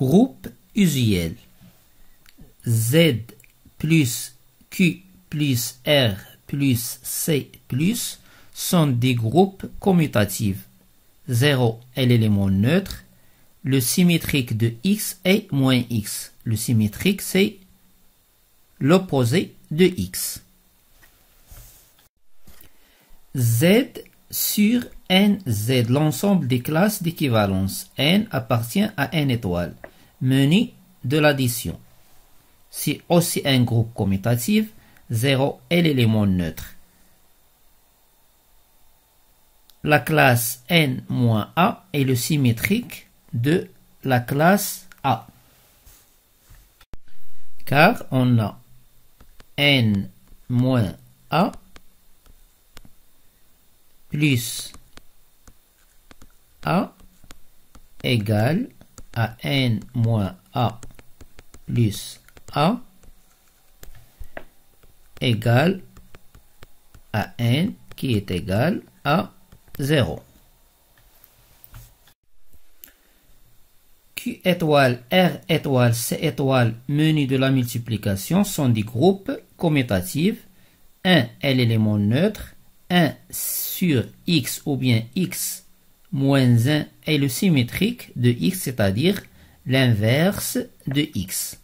Groupe usuel. Z plus Q plus R plus C plus sont des groupes commutatifs. 0 est l'élément neutre. Le symétrique de X est moins X. Le symétrique, c'est l'opposé de X. Z sur NZ, l'ensemble des classes d'équivalence. N appartient à N étoile, menu de l'addition. C'est aussi un groupe commutatif. 0 est l'élément neutre. La classe N-A est le symétrique de la classe A. Car on a N-A plus A égale à N-A plus A égale à N qui est égal à 0. Q étoile, R étoile, C étoile, menu de la multiplication sont des groupes commutatifs. 1 est l'élément neutre. 1 sur X ou bien X moins 1 est le symétrique de X, c'est-à-dire l'inverse de X.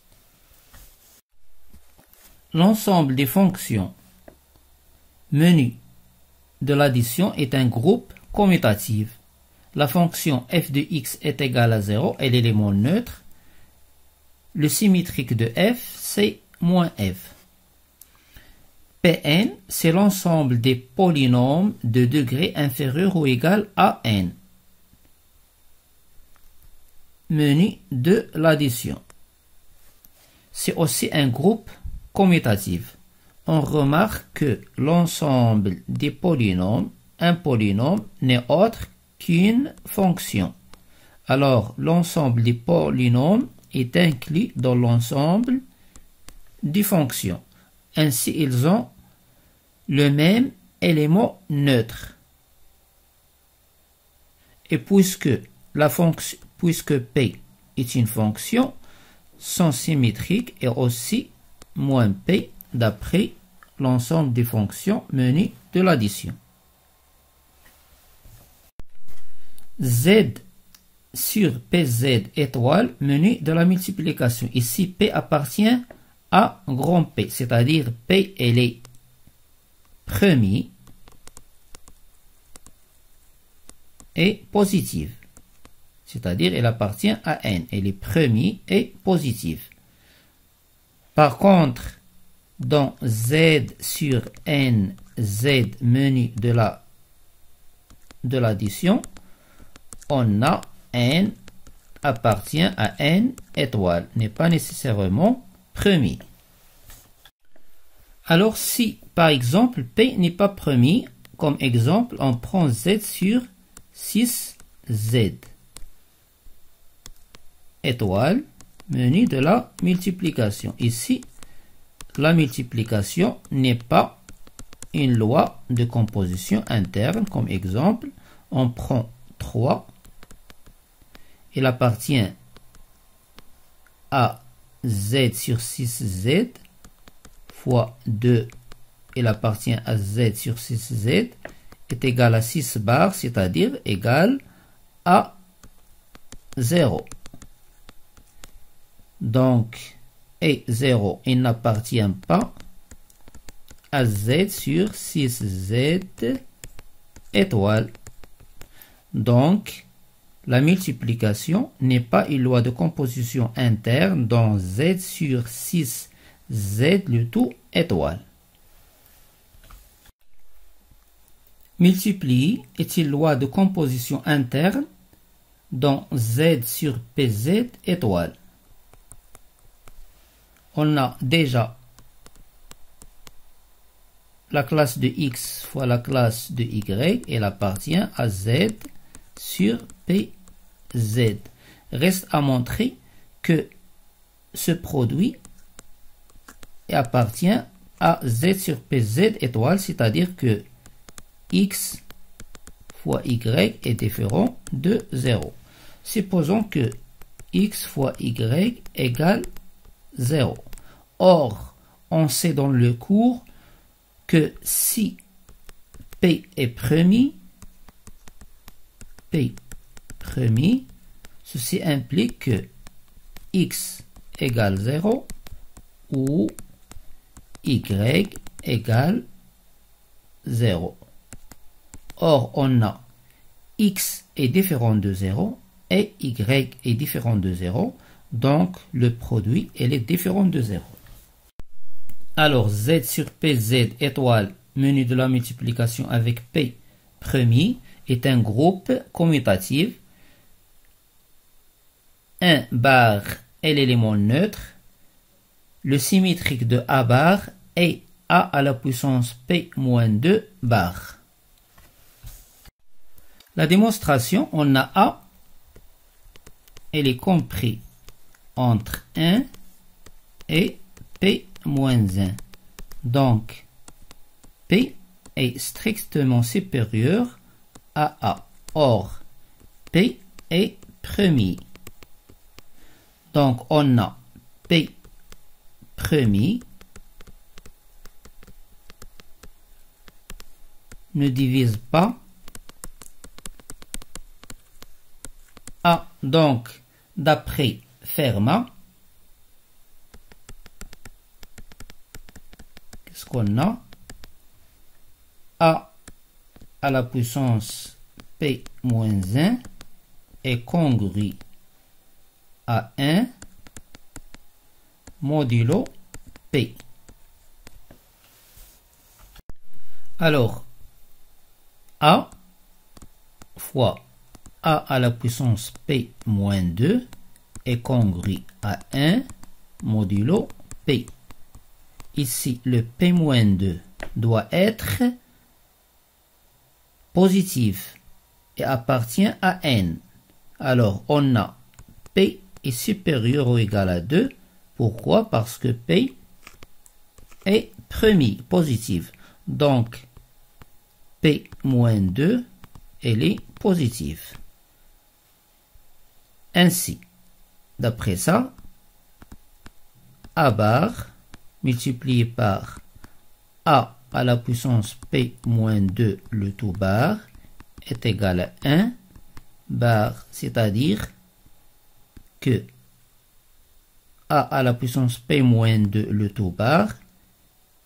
L'ensemble des fonctions menu de l'addition est un groupe commutatif. La fonction f de x est égale à 0 est l'élément neutre. Le symétrique de f, c'est moins f. Pn, c'est l'ensemble des polynômes de degré inférieur ou égal à n. Menu de l'addition. C'est aussi un groupe commutatif. On remarque que l'ensemble des polynômes, un polynôme n'est autre qu'une fonction. Alors, l'ensemble des polynômes est inclus dans l'ensemble des fonctions. Ainsi, ils ont le même élément neutre. Et puisque P est une fonction, son symétrique est aussi moins P d'après l'ensemble des fonctions menues de l'addition. Z sur PZ étoile menu de la multiplication. Ici, P appartient à grand P, c'est-à-dire P elle est premier et positive. C'est-à-dire elle appartient à N. Elle est premier et positive. Par contre, dans Z sur N, Z menu de l'addition, on a N appartient à N étoile, n'est pas nécessairement premier. Alors si par exemple P n'est pas premier, comme exemple on prend Z sur 6Z étoile, menu de la multiplication. Ici, la multiplication n'est pas une loi de composition interne. Comme exemple, on prend 3. Il appartient à Z sur 6Z fois 2. Il appartient à Z sur 6Z est égal à 6 bar, c'est-à-dire égal à 0. Donc, et 0, il n'appartient pas à Z sur 6Z étoile. Donc, la multiplication n'est pas une loi de composition interne dans Z sur 6Z le tout étoile. Multiplier est une loi de composition interne dans Z sur PZ étoile. On a déjà la classe de X fois la classe de Y, elle appartient à Z sur PZ. Reste à montrer que ce produit appartient à Z sur PZ étoile, c'est-à-dire que X fois Y est différent de 0. Supposons que x fois y égale 0. Or, on sait dans le cours que si P est premier, ceci implique que x égale 0 ou y égale 0. Or, on a x est différent de 0 et y est différent de 0. Donc, le produit est différent de 0. Alors, z sur pz étoile, menu de la multiplication avec p premier, est un groupe commutatif. 1 bar est l'élément neutre. Le symétrique de A bar est A à la puissance P moins 2 bar. La démonstration, on a A, elle est comprise entre 1 et P moins 1. Donc, P est strictement supérieur à A. Or, P est premier. Donc, on a P premier ne divise pas A. Donc, d'après Fermat, qu'est-ce qu'on a? A à la puissance P moins 1 est congru à 1 modulo P. Alors, A fois A à la puissance P moins 2 est congru à 1 modulo P. Ici, le P moins 2 doit être positif et appartient à N. Alors, on a P est supérieur ou égal à 2. Pourquoi? Parce que P est premier, positif. Donc, P moins 2, elle est positive. Ainsi, d'après ça, A bar multiplié par A à la puissance P moins 2 le tout bar est égal à 1 bar, c'est-à-dire que A à la puissance P moins 2 le tout bar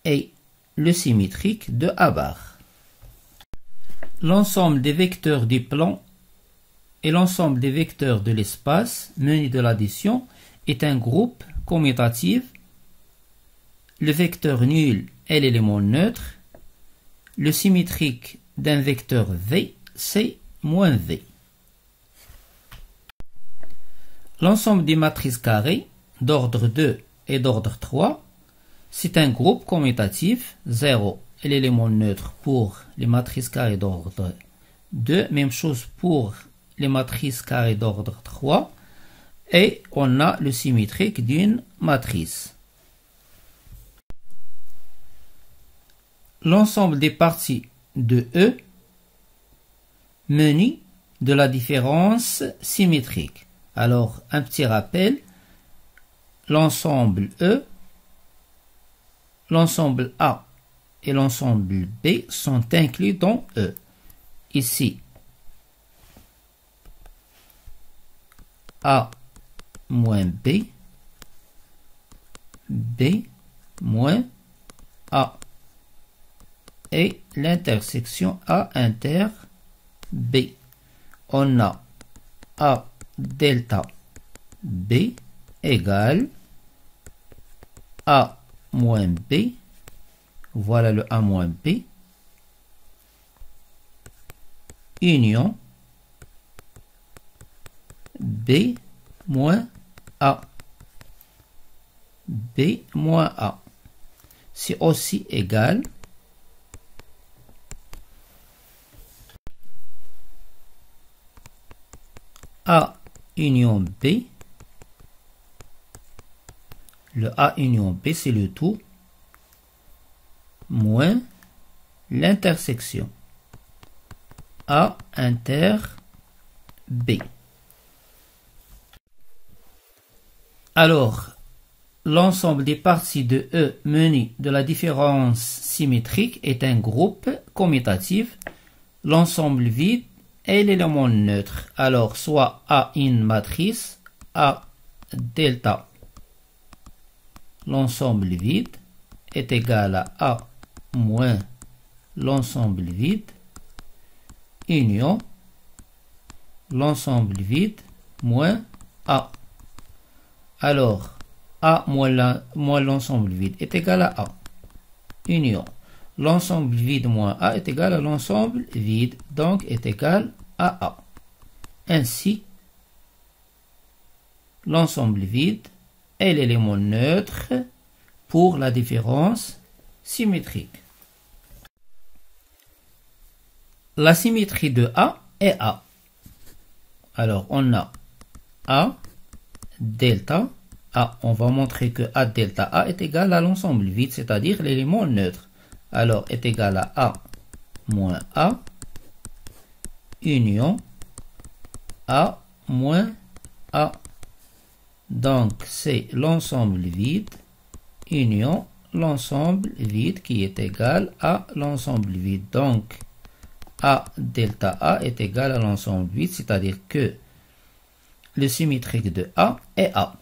est le symétrique de A bar. L'ensemble des vecteurs du plan et l'ensemble des vecteurs de l'espace menu de l'addition est un groupe commutatif. Le vecteur nul est l'élément neutre. Le symétrique d'un vecteur V, c'est moins V. L'ensemble des matrices carrées d'ordre 2 et d'ordre 3, c'est un groupe commutatif. 0 est l'élément neutre pour les matrices carrées d'ordre 2. Même chose pour les matrices carrées d'ordre 3. Et on a le symétrique d'une matrice. L'ensemble des parties de E menu de la différence symétrique. Alors, un petit rappel, l'ensemble E, l'ensemble A et l'ensemble B sont inclus dans E. Ici, A moins B, B moins A. Et l'intersection A inter B. On a A delta B égale A moins B. Voilà le A moins B. Union B moins A. B moins A. C'est aussi égal A union B. Le A union B, c'est le tout, moins l'intersection A inter B. Alors, l'ensemble des parties de E munies de la différence symétrique est un groupe commutatif. L'ensemble vide est l'élément neutre. Alors, soit A une matrice, A delta. L'ensemble vide est égal à A moins l'ensemble vide union l'ensemble vide moins A. Alors, A moins l'ensemble vide est égal à A. Union. L'ensemble vide moins A est égal à l'ensemble vide, donc est égal à A. Ainsi, l'ensemble vide est l'élément neutre pour la différence symétrique. La symétrie de A est A. Alors, on a A delta A. On va montrer que A delta A est égal à l'ensemble vide, c'est-à-dire l'élément neutre. Alors, est égal à A moins A union A moins A. Donc, c'est l'ensemble vide union l'ensemble vide qui est égal à l'ensemble vide. Donc, A delta A est égal à l'ensemble vide, c'est-à-dire que le symétrique de A est A.